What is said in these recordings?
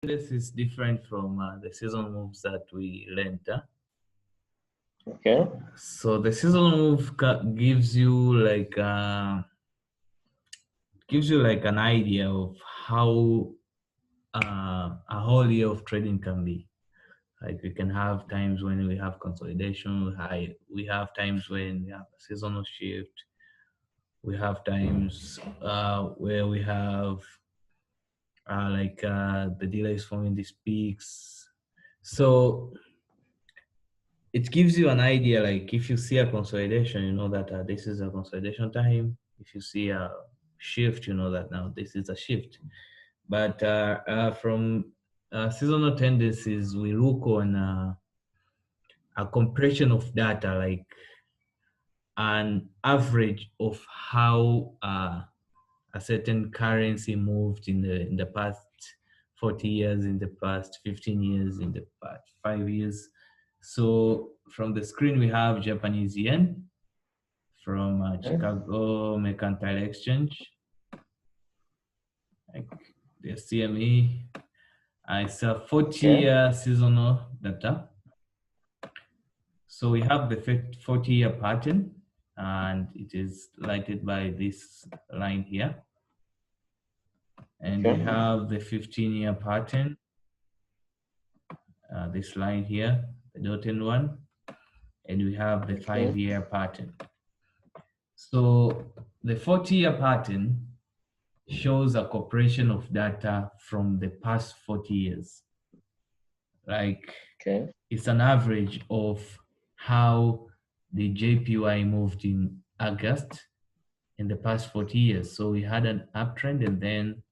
This is different from the seasonal moves that we learned. Okay. So the seasonal move gives you like an idea of how a whole year of trading can be. Like we can have times when we have consolidation, we have times when we have a seasonal shift, we have times where we have the dealer is forming these peaks. So it gives you an idea, like if you see a consolidation, you know that this is a consolidation time. If you see a shift, you know that now this is a shift. But from seasonal tendencies, we look on a compression of data, like an average of how a certain currency moved in the past 40 years, in the past 15 years, in the past 5 years. So from the screen, we have Japanese yen from Chicago Mercantile Exchange, like the CME. It's a 40-year seasonal data. So we have the 40-year pattern, and it is lighted by this line here. And we have the 15-year pattern, this line here, the dotted one, and we have the 5-year pattern. So the 40-year pattern shows a compression of data from the past 40 years. Like it's an average of how the JPY moved in August in the past 40 years. So we had an uptrend, and then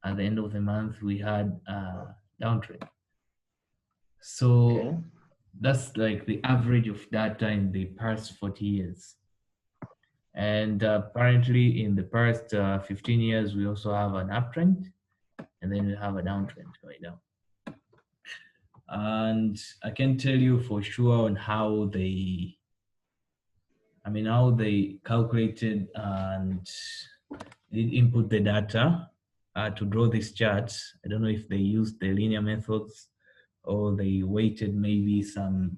at the end of the month, we had a downtrend. So that's like the average of data in the past 40 years. And apparently in the past 15 years, we also have an uptrend, and then we have a downtrend right now. And I can tell you for sure on how they calculated and did input the data to draw these charts. I don't know if they used the linear methods or they weighted maybe some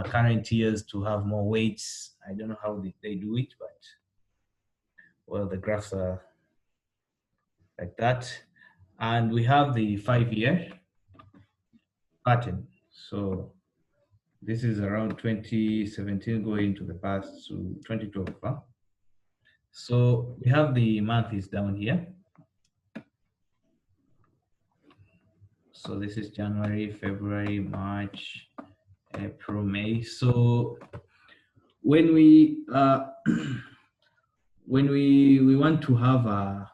current years to have more weights. I don't know how they do it, but well, the graphs are like that. And we have the 5-year pattern. So this is around 2017 going to the past to 2012. Huh? So we have the month is down here. So this is January, February, March, April, May. So when we when we want to have a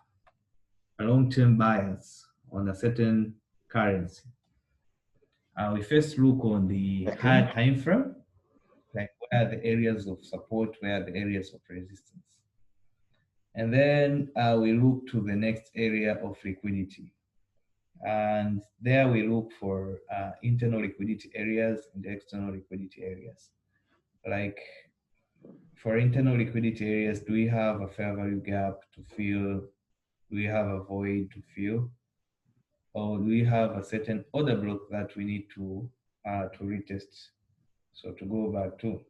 long-term bias on a certain currency, we first look on the higher time frame, like where are the areas of support, where are the areas of resistance. And then we look to the next area of liquidity. And there we look for internal liquidity areas and external liquidity areas. Like for internal liquidity areas, do we have a fair value gap to fill? Do we have a void to fill? Or do we have a certain order block that we need to retest? So to go back to.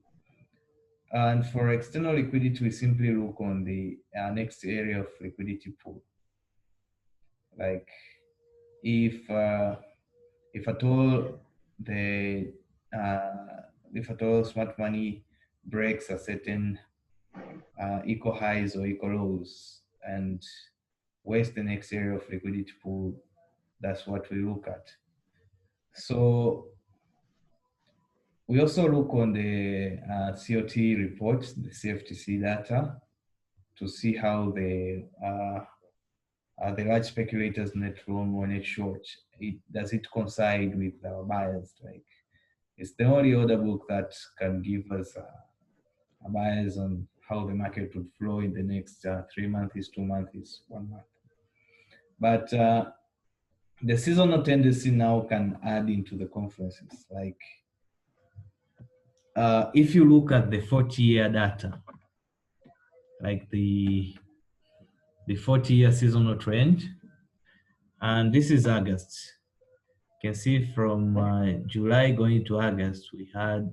And for external liquidity, we simply look on the next area of liquidity pool. Like if at all smart money breaks a certain equal highs or equal lows, and where's the next area of liquidity pool, that's what we look at. So we also look on the COT reports, the CFTC data, to see how the large speculators net long or net short, does it coincide with our bias? Like, it's the only order book that can give us a bias on how the market would flow in the next 3 months, 2 months, 1 month. But the seasonal tendency now can add into the conferences. Like, if you look at the 40-year data, like the 40-year seasonal trend, and this is August. You can see from July going to August, we had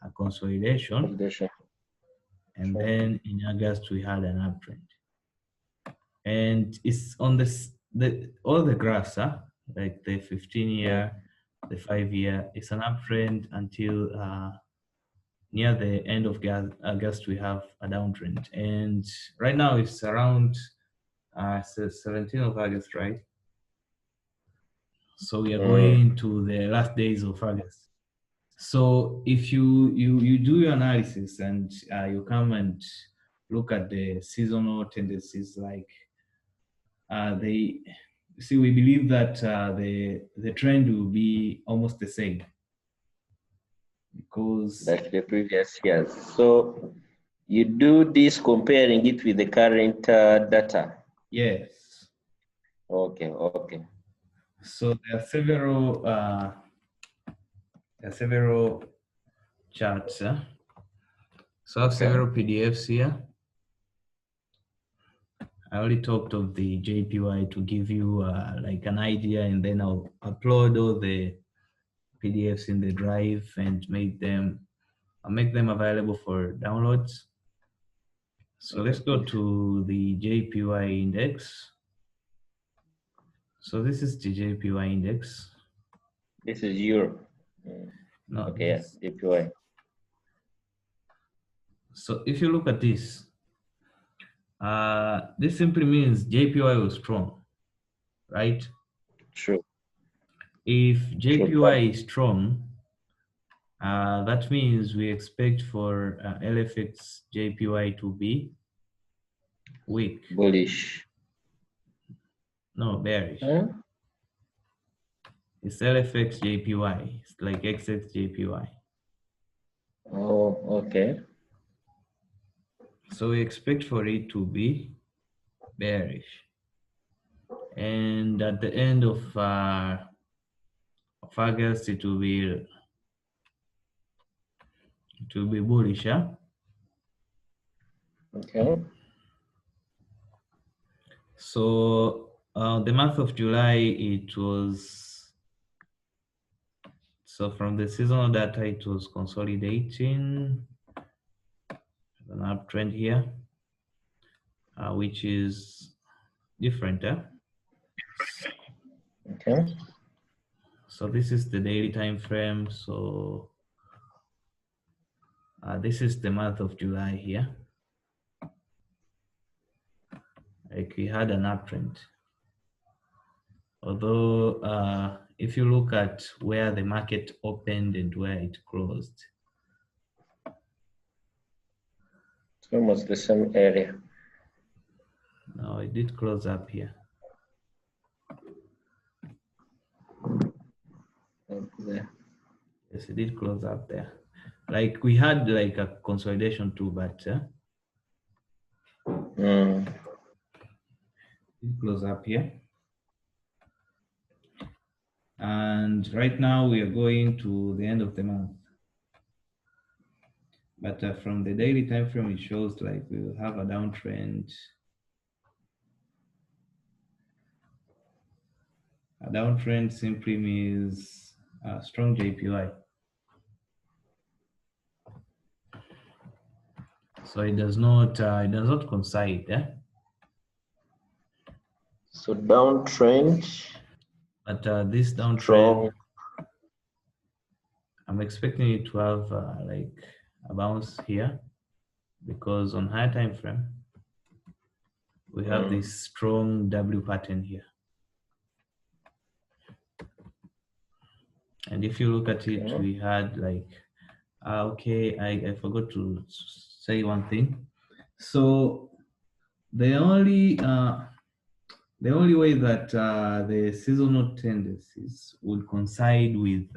a consolidation, and then in August we had an uptrend. And it's on all the graphs, like the 15-year, the 5-year, it's an uptrend until near the end of August we have a downtrend. And right now it's around 17th of August, right? So we are going to the last days of August. So if you do your analysis and you come and look at the seasonal tendencies, like they see, we believe that the trend will be almost the same because like the previous years. So you do this comparing it with the current data. yes. Okay, okay. So there are several charts. So I have several PDFs here. I already talked of the JPY to give you like an idea, and then I'll upload all the PDFs in the drive and I'll make them available for downloads. So let's go to the JPY index. So this is the JPY index. This is Euro. No, okay, yes, JPY. So if you look at this simply means JPY was strong, right? True. If JPY is strong, that means we expect for LFX JPY to be weak. Bullish. No, bearish. Huh? It's LFX JPY. It's like XX JPY. Oh, okay. So we expect for it to be bearish. And at the end of August, it will be bullish, yeah? Okay. So the month of July, it was, so from the seasonal data, it was consolidating an uptrend here, which is different. Okay. So this is the daily time frame. So this is the month of July here. Like we had an uptrend. Although if you look at where the market opened and where it closed, It's almost the same area. no, it did close up here. Up there. Yes, it did close up there. Like we had like a consolidation too, but it close up here. And right now we are going to the end of the month. But from the daily time frame, it shows like we will have a downtrend. A downtrend simply means a strong JPY. So it does not coincide, yeah? So downtrend. But this downtrend, strong. I'm expecting it to have like a bounce here, because on higher time frame, we have this strong W pattern here. And if you look at it, we had like, okay, I forgot to say one thing. So the only way that the seasonal tendencies will coincide with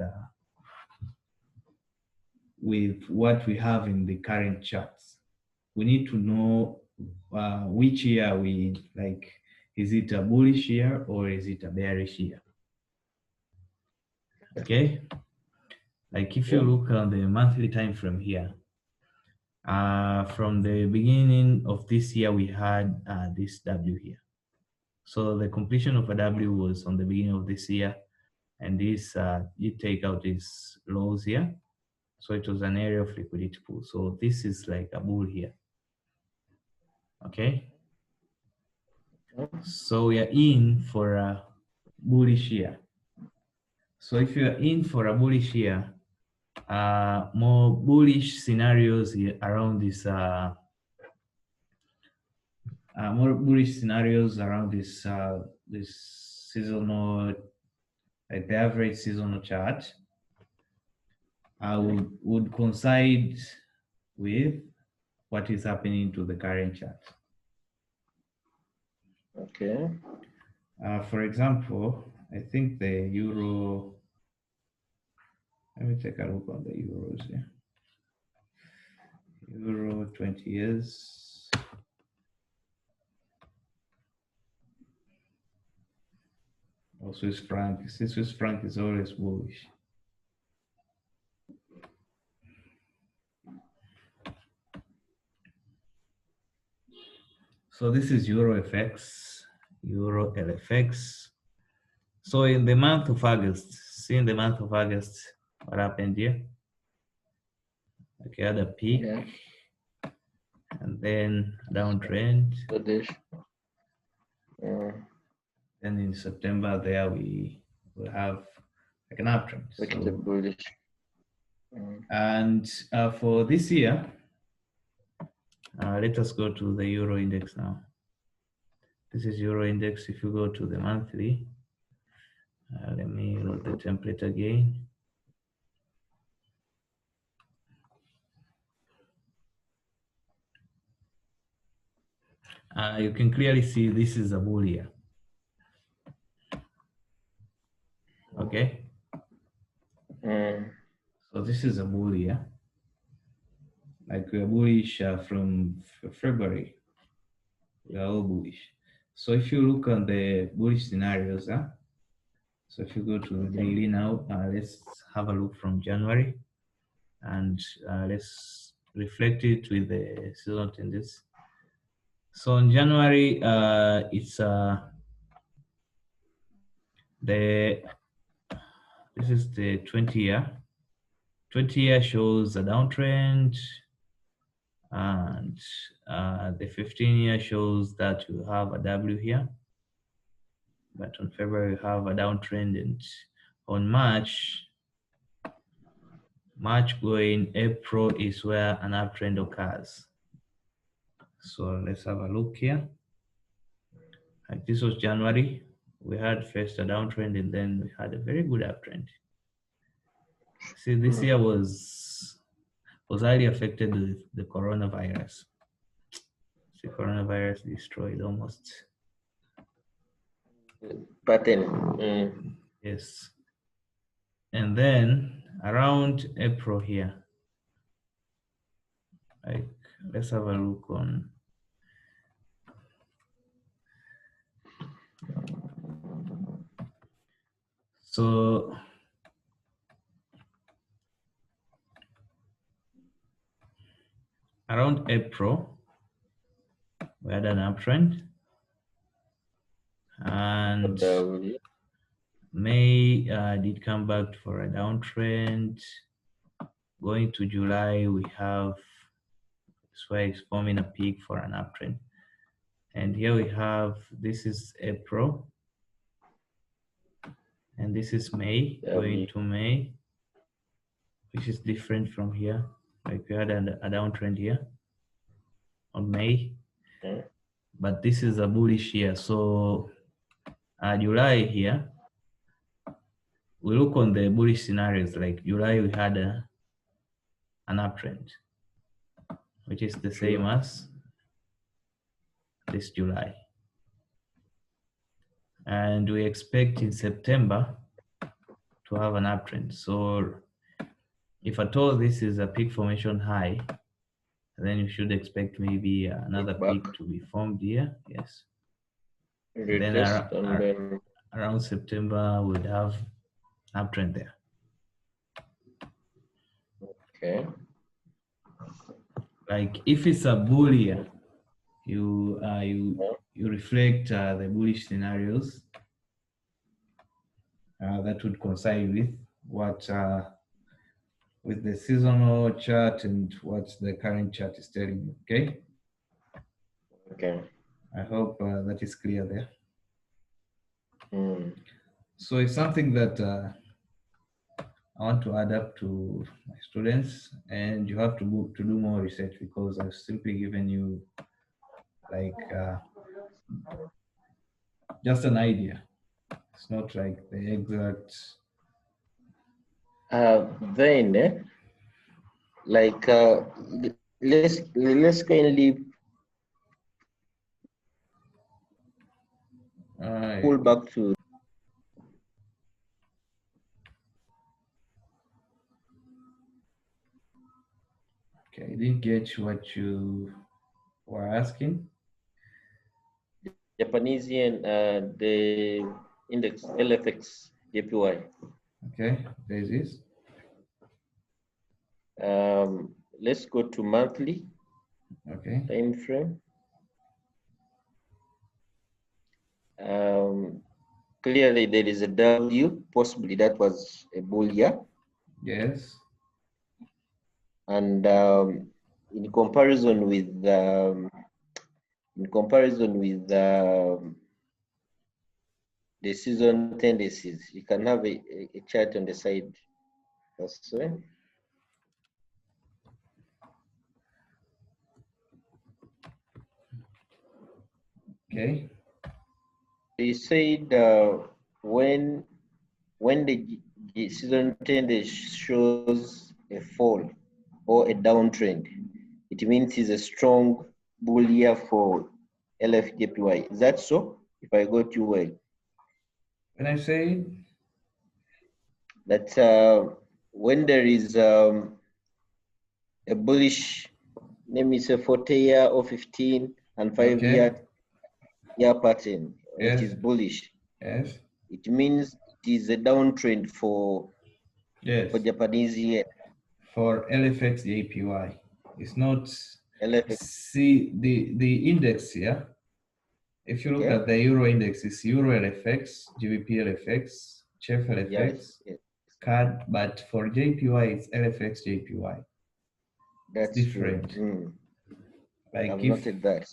what we have in the current charts, we need to know which year we like. Is it a bullish year or is it a bearish year? Okay, like if you look on the monthly time frame here, from the beginning of this year, we had this W here. So the completion of a W was on the beginning of this year. and this you take out these lows here. So it was an area of liquidity pool. So this is like a bull here. Okay. So we are in for a bullish year. So if you are in for a bullish year, more bullish scenarios around this, more bullish scenarios around this, this seasonal, like the average seasonal chart, would coincide with what is happening to the current chart. Okay. For example, I think the euro. Let me take a look on the euros here. Euro 20 years. Or Swiss franc. Swiss franc is always bullish. So this is Euro FX, Euro LFX. So in the month of August, see in the month of August, what happened here? Okay, had a peak, Yeah. and then downtrend. So this. Then in September there we will have like an uptrend. Like so, the bullish. And for this year, let us go to the Euro index now. This is Euro index. If you go to the monthly, let me load the template again. You can clearly see this is a bull year. Okay. So this is a bull year. Like we are bullish from February. We are all bullish. So if you look on the bullish scenarios, so if you go to the daily now, let's have a look from January, and let's reflect it with the seasonal tendency. So in January, it's this is the 20-year. 20-year shows a downtrend, and the 15-year shows that you have a W here. But on February, you have a downtrend, and on March going, April is where an uptrend occurs. So let's have a look here. Like this was January. We had first a downtrend, and then we had a very good uptrend. See, this year was highly affected with the coronavirus. The coronavirus destroyed almost. Pattern. Yes. And then around April here, like let's have a look on. So around April, we had an uptrend, and May did come back for a downtrend. Going to July, we have Forex forming a peak for an uptrend. And here we have, this is April, and this is May, going to May, which is different from here. Like we had a downtrend here on May, but this is a bullish year. So July here, we look on the bullish scenarios. Like July, we had an uptrend, which is the same as this July. And we expect in September to have an uptrend. So if at all this is a peak formation high, then you should expect maybe another peak to be formed here. Yes. Then around September, we'll have uptrend there. Okay. Like if it's a bull year, you reflect the bullish scenarios, that would coincide with what with the seasonal chart and what the current chart is telling you. Okay. Okay. I hope that is clear there. Mm. So it's something that I want to add up to my students, and you have to do more research because I've simply given you like just an idea. It's not like the exact. Then, like, let's kindly pull back to. Okay, I didn't get what you were asking. Japanese yen, the index LFX JPY. Okay, there it is. Let's go to monthly Okay. time frame. Clearly there is a W, possibly that was a bull year. Yes. And in comparison with the season tendencies, you can have a chart on the side. That's right. Okay. They said when the season tendency shows a fall or a downtrend, it means it's a strong bull year for LFJPY. Is that so? If I got you well. When I say That when there is a bullish, let me say 40 year or 15 and 5 okay. year pattern, it Yes. is bullish. Yes. It means it is a downtrend for Yes. Japanese yen. For LFX APY, it's not. LFX, See the index here. If you look okay? at the Euro index, it's Euro LFX, GBP LFX, CHF Yes, LFX, yes, CAD, but for JPY, it's LFX JPY. It's that's true. different. Like I've noted that.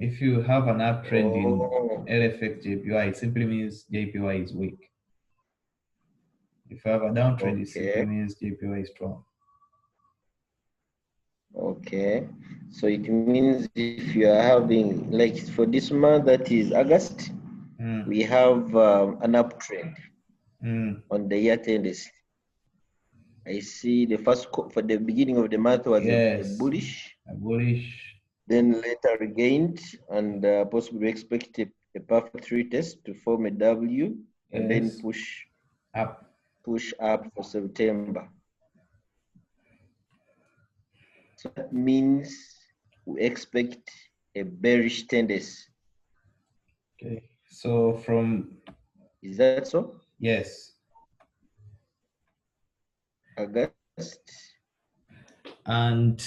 if you have an uptrend in Oh, LFX JPY, it simply means JPY is weak. If you have a downtrend, it simply okay, means JPY is strong. okay. So it means if you are having, like for this month, that is August, we have an uptrend on the year tendency. I see the for the beginning of the month was a Yes, bullish, a bullish. then later regained, and possibly expect a perfect retest to form a W, and then Yes, up. push up for September. So that means we expect a bearish tendency. Okay, so from Is that so? yes, August. and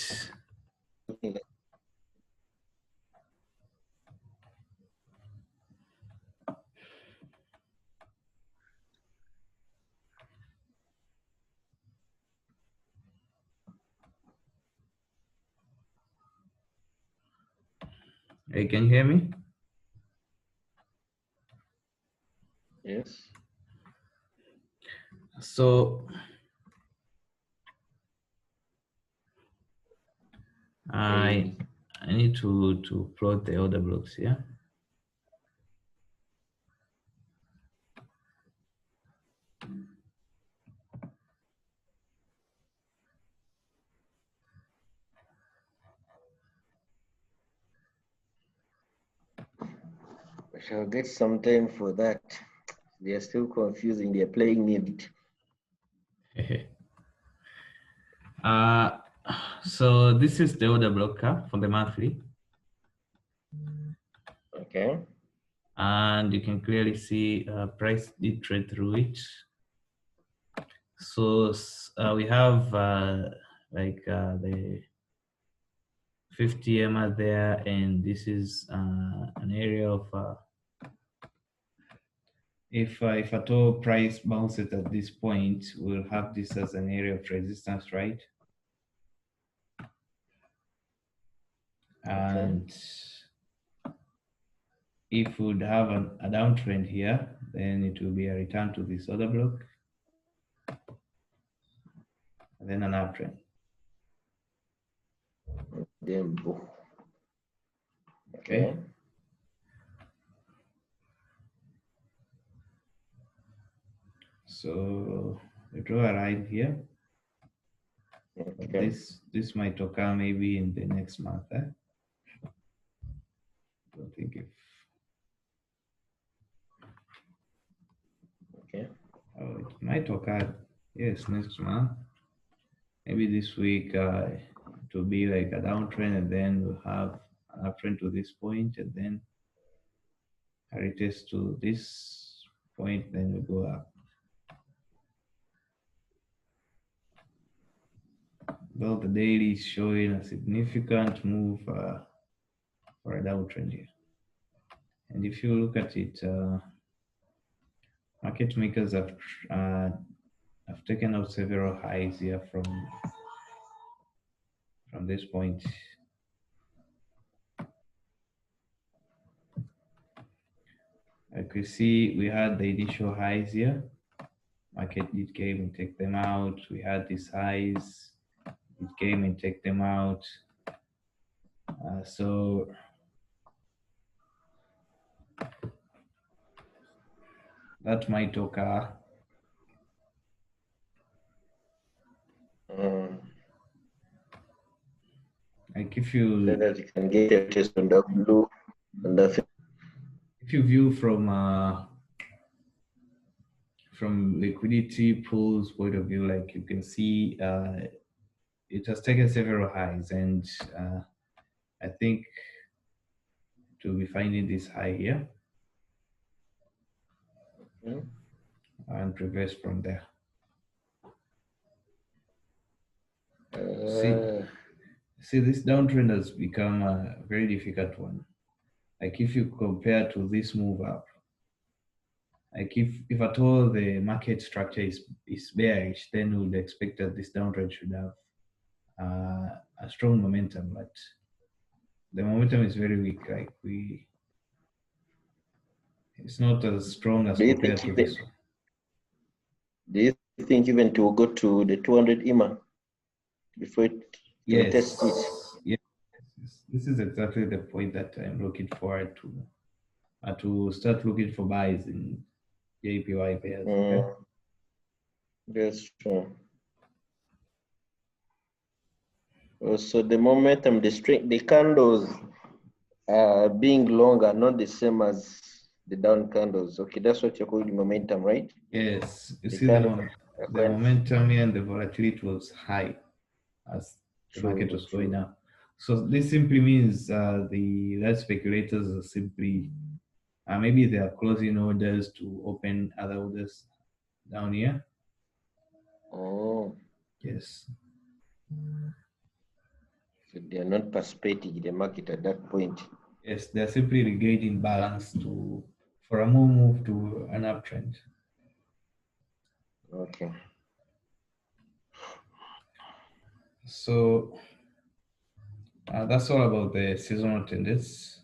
hey, can you hear me? Yes. So Okay. I need to plot the order blocks here. I shall get some time for that. They are still confusing. They are playing me. uh, so this is the order blocker for the monthly, Okay. and you can clearly see price did trade through it. So we have the 50 EMA there, and this is an area of if at all price bounces at this point, we'll have this as an area of resistance, right? And if we would have a downtrend here, then it will be a return to this other block, and then an uptrend. Okay. So we draw a line here. But this might occur maybe in the next month. I don't think if. Oh, it might occur. Yes, next month. Maybe this week it will be like a downtrend, and then we'll have an uptrend to this point, and then a retest to this point, then we go up. Well, the daily is showing a significant move for a downtrend here. And if you look at it, market makers have taken out several highs here from this point. Like we see, we had the initial highs here. Market did came and take them out. We had these highs. It came and take them out. So that might occur. Like if you so that you can get a test on the blue and the if you view from liquidity pools point of view, like you can see it has taken several highs, and I think to be finding this high here and reverse from there. See, this downtrend has become a very difficult one. Like if you compare to this move up, like if at all the market structure is bearish, then we would expect that this downtrend should have a strong momentum, but the momentum is very weak. Like it's not as strong as compared to this one. Do you think even to go to the 200 EMA before it tests it? Yes, this is exactly the point that I'm looking forward to start looking for buys in JPY pairs. Okay? That's true. So the momentum, the strength, the candles being long are not the same as the down candles. Okay, that's what you're calling momentum, right? Yes, you see the momentum here and the volatility was high as the market was going up. So this simply means the large speculators are simply maybe they are closing orders to open other orders down here. Oh. Yes. So they are not participating in the market at that point. Yes, they are simply regaining balance for a more move to an uptrend. Okay. So that's all about the seasonal tendencies.